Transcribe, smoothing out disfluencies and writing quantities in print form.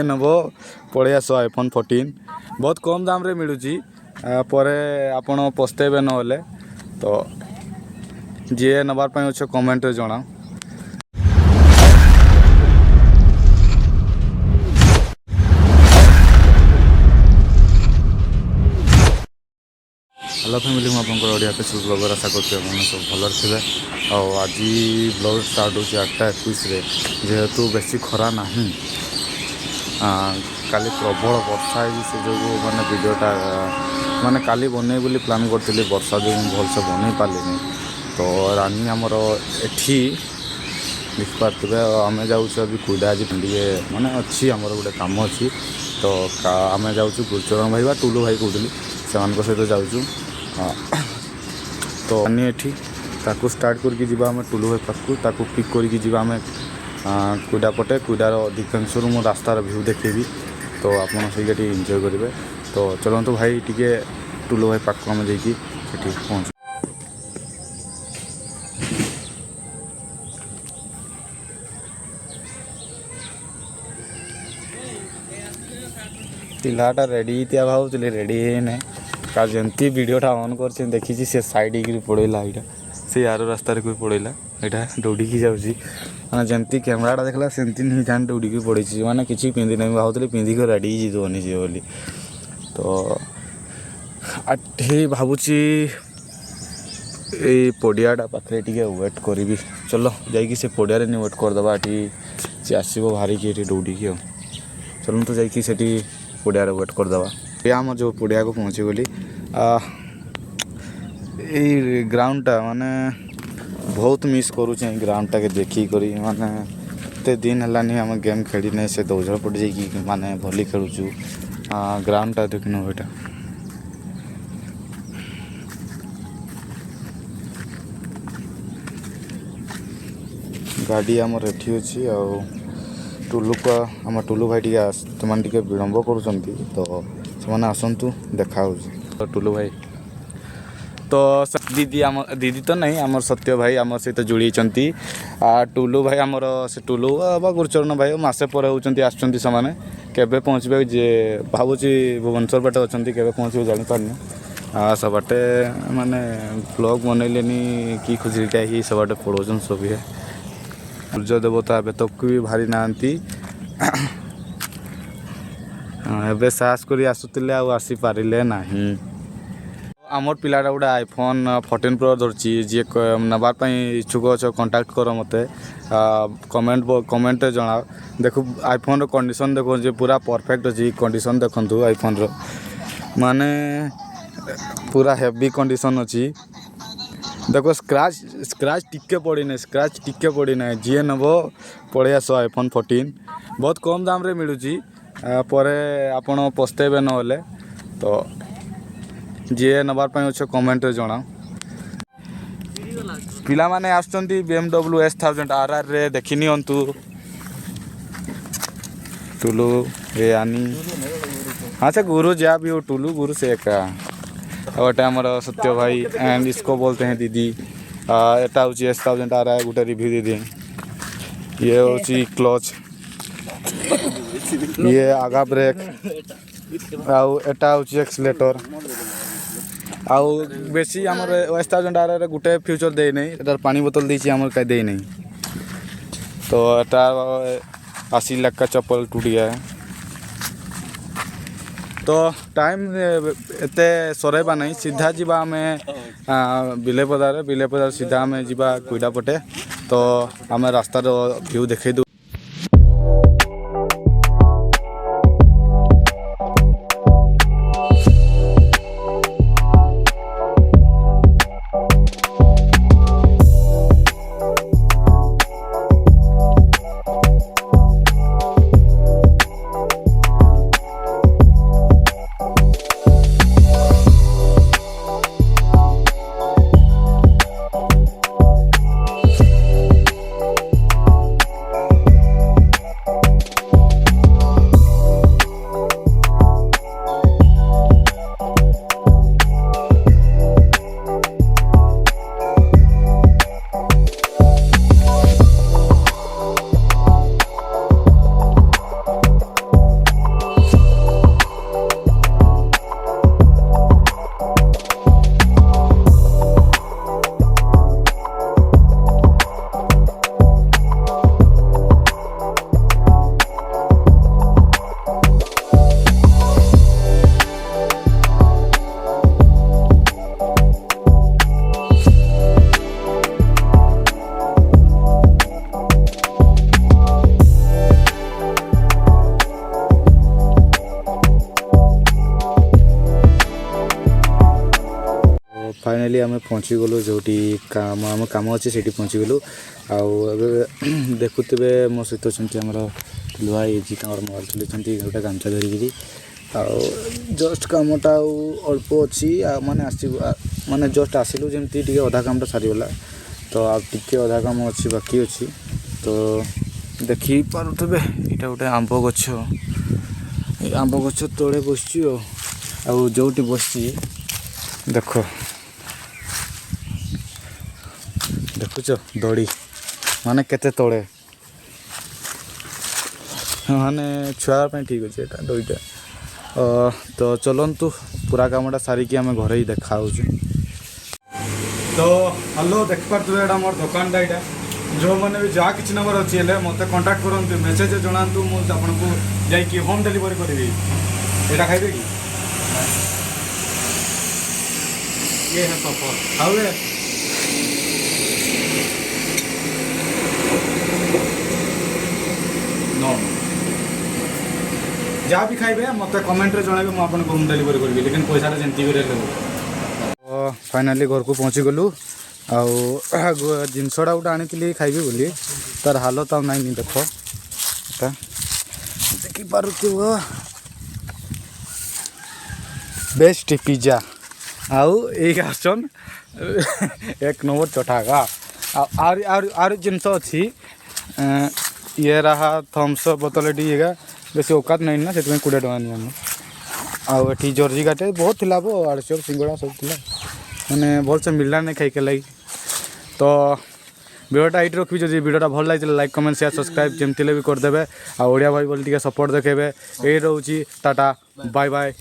नब पलि आस iPhone 14 बहुत कम दाम रे मिलूँ पर आपण पस्तेबे नले तो जी नबार अच्छे कमेंट जना। हेलो फैमिली मुझे ओडिया पेशल ब्लॉगर आशा करते सब भलर थे। आज ब्लॉग स्टार्ट हो 8:21 जेहेतु बेसी खरा ना काली प्रबल वर्षा से जो मैंने वीडियोटा माने काली बने बोली प्लान करी वर्षा जो भलसे बन पारे तो रानी आमर एठी देखिपारे आम जाऊँ अभी कुदा आज टे माने अच्छी आमर गोटे कम अच्छी तो आम जाऊँ गुरुचरण भाई टुलू भाई कहते से सहित जाऊँ तो रानी एठी ताकू स्टार्ट करके जीवा आम टुलू भाई पाखु ताकू पिक करके जीवा आम कुदा पटे कुदार अधिकांश मो रास्तार भ्यू देखेबी तो आपड़ से एंजॉय करेंगे। तो चलतु भाई टी टुलू भाई पाख आम जाकि पहुँच पिलाटा रेडी था भावुली रेडी है का जमी वीडियोटा ऑन कर देखी से साइड हो पड़ेगा यहाँ से यार रास्तार कोई पड़ेगा यहाँ दौड़ी जाऊँगी मैंने जमी कैमेराटा देखला सेमती नहीं जान दौड़ी पड़ी मैंने किसी पिंधि ना भावुली पिंधिक रेडी जीवनी जी बोली तो आठे भावुची पड़ियाटा पाखे टे वेट करी चलो जाकि से पड़िया नहीं वेट करदे ये सी आसो बाहरिकी ये दौड़ी चलो तो जाकि पड़ियार वेट करदे आम जो पड़िया को पहुँची गली ये ग्राउंडटा माने बहुत मिस करुचे ग्राउंडटा के देखिक माने एते दिन है आम गेम खेली नहीं से दौड़ पड़ जाकि माने भली खेलुचु ग्राउंडटा देखन यहाँ गाड़ी आमर एठी अच्छी आ टुलू का आम टुलू भाई टे विलम्ब कर तो आसतु देखा तो टुलू भाई तो दीदी आम दीदी तो नहीं आमर सत्य भाई आम सहित जोड़ी टुलू भाई आमर से टुलू बा गुरुचरण भाई मसे पर होती आसने केबे पहुँचे जे भावुची भुवनेश्वर बाटे अच्छा केबे पहुँचे जापारे सब बाटे माने ब्लॉग बनैलेनी कि खुजरीटा ही सब बाटे पड़ोसन सब है सूर्य देवता ए तक भी बाहरी ना एबे साहस कर आसुले आसी पारे ना आमर पिलाटा गोटे iPhone 14 Pro धरची जी नबार इच्छुक अच्छे कंटाक्ट कर मत कमेंट जना देखो iPhone कंडीशन देखो जे पूरा परफेक्ट अच्छी कंडीशन देखु iPhone माने पूरा हेवी कंडीशन अच्छी देखो स्क्रैच टिके पड़ी ना जी नब पलि आस iPhone 14 बहुत कम दाम रे मिलूँ पर आपण पस्तेबे नले तो जी नबार अच्छे कमेंट जना पिला माने आसुचंती BMW S1000 RR रे देखि नियंतु टुलू ए आनी हाँ से गुरु जा भी हो टुलू गुरु से एका गोटे आमर सत्य भाई एंड इसको बोलते हैं दीदी एटा हूँ S1000 RR गोटे रिव्यू दीदी ये हूँ क्लच ये आगा ब्रेक आउ एटा हूँ एक्सीलेटर आउ बेसी आमर S1000 RR गोटे फ्यूचर दे नहीं एटार पानी बोतल देछि आमर का दे नहीं तो एटा 80 लाख का चप्पल टूट गया है तो टाइम एते सरेबा नहीं सीधा जीवा आम बिलेपदार सीधा आम जीवा कुइडा पटे तो आम रास्तार व्यू देखे दू फाइनाली आम पहुँची गलु जो आम कम अच्छे से पहुँची गलु आउ देखुवे मो सहित अच्छा आमर लुहाई मोबाइल चलते गोटे गामछा धरिकी जस्ट कमटा अल्प अच्छी माने माने जस्ट आसिलु जमी अधा कामटा सारीगला तो आगे अधा कम अच्छी बाकी अच्छी तो देखी पारे यहाँ गोटे आंब गछ आंब गछ तले बस जो बस देख देखुच दड़ी माने केते तले माने छुआ ठीक अच्छे दईटा तो चलतु पूरा कामटा सारिकी आम घर ही देखा तो हेलो देखिपे यहाँ मोर दुकानटा यहाँ जो मैंने भी जहाँ किसी नंबर अच्छी मत कांटेक्ट करूँ मेसेज जनातु मुझे आपको जाकि होम डिलीवरी करी यहाँ खाइबे कि ये है सफर खावे नो जहाँ भी खाइबे मत कमेंट रे जणाबे मु आपन होम डिलीवरी करबी लेकिन पैसा जेंती करे ले फाइनली घर को पहुँची गलु जिनसटा गोटे आनी खाइबी बोली तार हालत आ नहीं देख देखिपार बेस्ट पिज्जा आउ एक आसन एक नंबर चटाका आर जिनस अच्छी ये रहा थम्सअप बोतल ये बेसी औकात नहीं ना से 20 टका नहीं आउ ये जर्जी गाटे बहुत थिला बो आड़चप सिंगड़ा सब थिला मैंने भल से मिलला नहीं खाई के लगी तो वीडियोटा ये रखी जब वीडियोटा भल लगी लाइक कमेंट शेयर सब्सक्राइब जमती भी करदे आ ओडिया भाई बोली सपोर्ट देखेबे यही रोची टाटा बाय बाय।